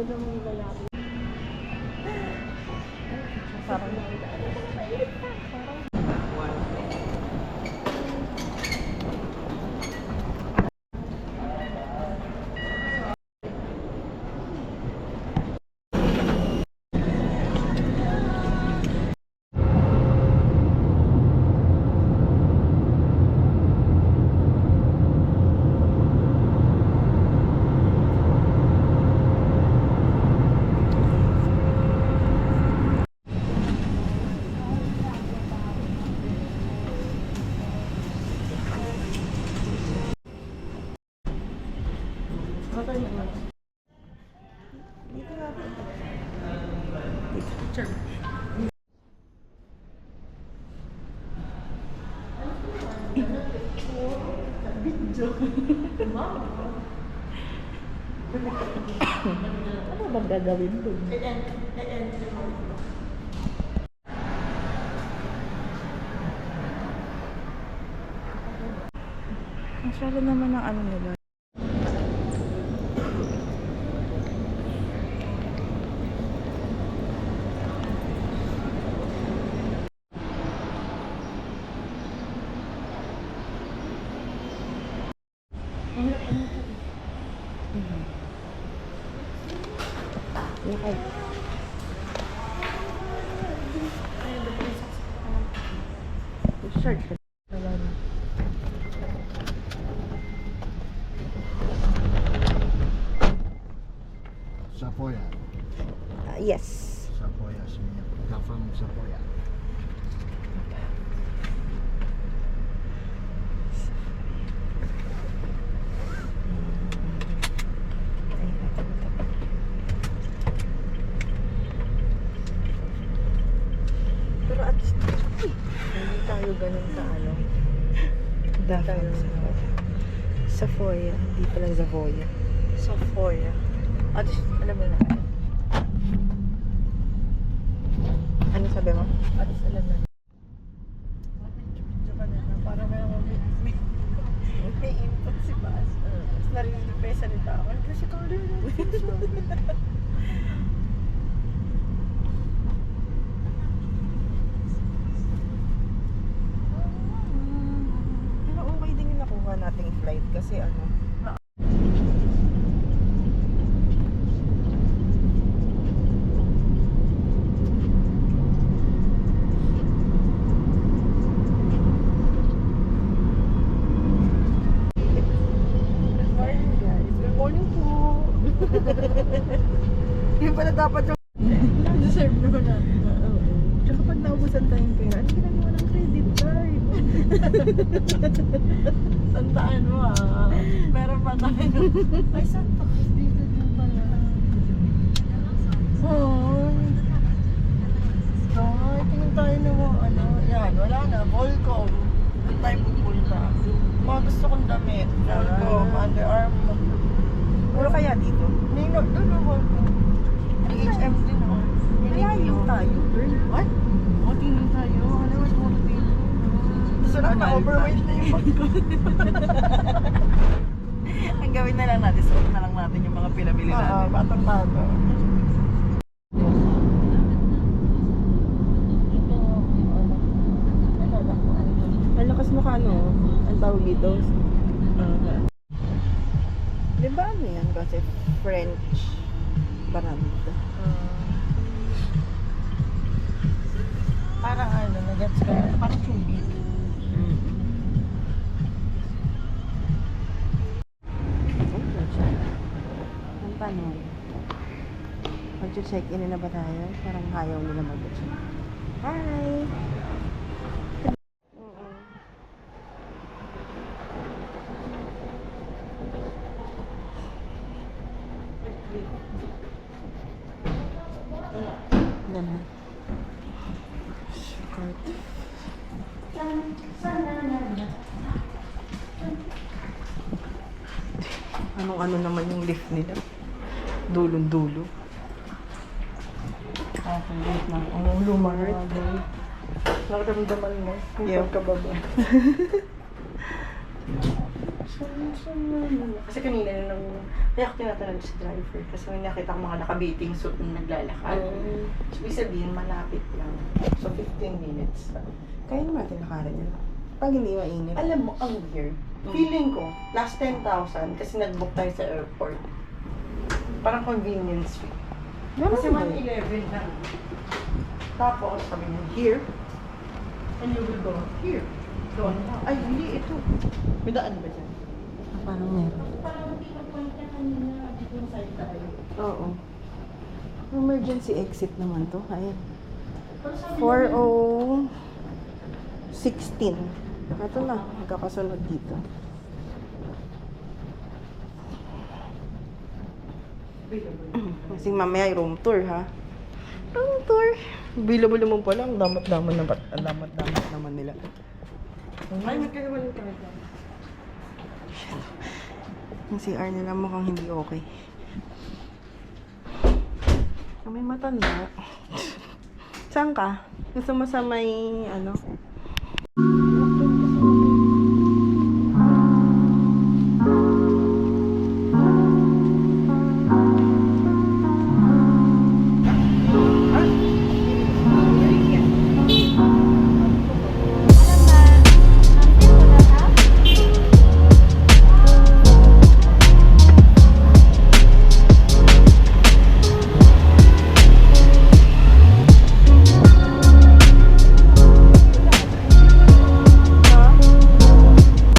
na mong lalaki. Parang dito natin. Dito. Ano bang gagawin doon? Masyado naman ang ano nila. Okay. Shirt. Sapoya. Yes. Sapoya sini. Come from Sapoya. Pero at hindi tayo ganun sa ano. Tayo sa Foya. Hindi pala sa Foya. Sa Foya. At alam mo na. Ano sabi mo? At alam na. Para may input si Bas. Narinig pa yung salita ako. Kasi color na. Pero okay din yung nakuha nating flight kasi ano. Yung pala dapat yung deserve naman natin. Tsaka pag naubusan tayong pera, ano ginagawa ng credit card? Santaan mo ah. Meron pa tayo. Ay, Santa Cruz dito din pala. Oh. Ay, tingin tayo na mo, ano. Yan, wala na. Volcom. Doon tayo pupunta. Mga gusto kong damit. Volcom, Under Armour. Puro kaya dito? Nino, doon na Volcom. HM din oh. Malayo tayo, girl. What? O, tingin tayo. Ano mas mura dito? Sarap na overweight na yung bag ko. Ang gawin na lang natin, suot na lang natin yung mga pinamili Oo, natin. patong-pato. Ang lakas mo ka ano? Ang tawag dito? Di ba ano yan? Kasi French brand. Parang ano, nag-gets ka. Parang chubby. Ang tanong, mag-check-in na ba tayo? Parang ayaw nila mag-check. Hi! Ganun. Short. Anong-ano naman yung lift nila? Dulong-dulo. Wait na. Ang lumang nakaramdaman mo kung Yeah. pagkababa. Kasi kanina nung kaya ako tinatanong si driver kasi may nakita ko mga nakabiting suit na naglalakad. So, ibig sabihin, malapit lang. So, 15 minutes. Kaya naman natin nakarin yun. Pag hindi mainit. Alam mo, ang weird. Feeling ko, last 10,000 kasi nag-book tayo sa airport. Parang convenience fee. Kasi 111 lang. Tapos, sabi niya, here. And you will go here. Doon. Ay, hindi, ito. May daan ba dyan? Parang meron. Parang pinupunta ka kanina. Dito yung side tayo. Oo. Emergency exit naman to. Ayan. Pero sabi 4016. Ito na. Magkakasunod dito. Kasi mamaya room tour ha. Room tour. Available naman pala. Ang damat-damat naman nila. ay, magkagawa ng talaga. Yung CR nila mukhang hindi okay. May matanda. Saan ka? Gusto mo sa may ano?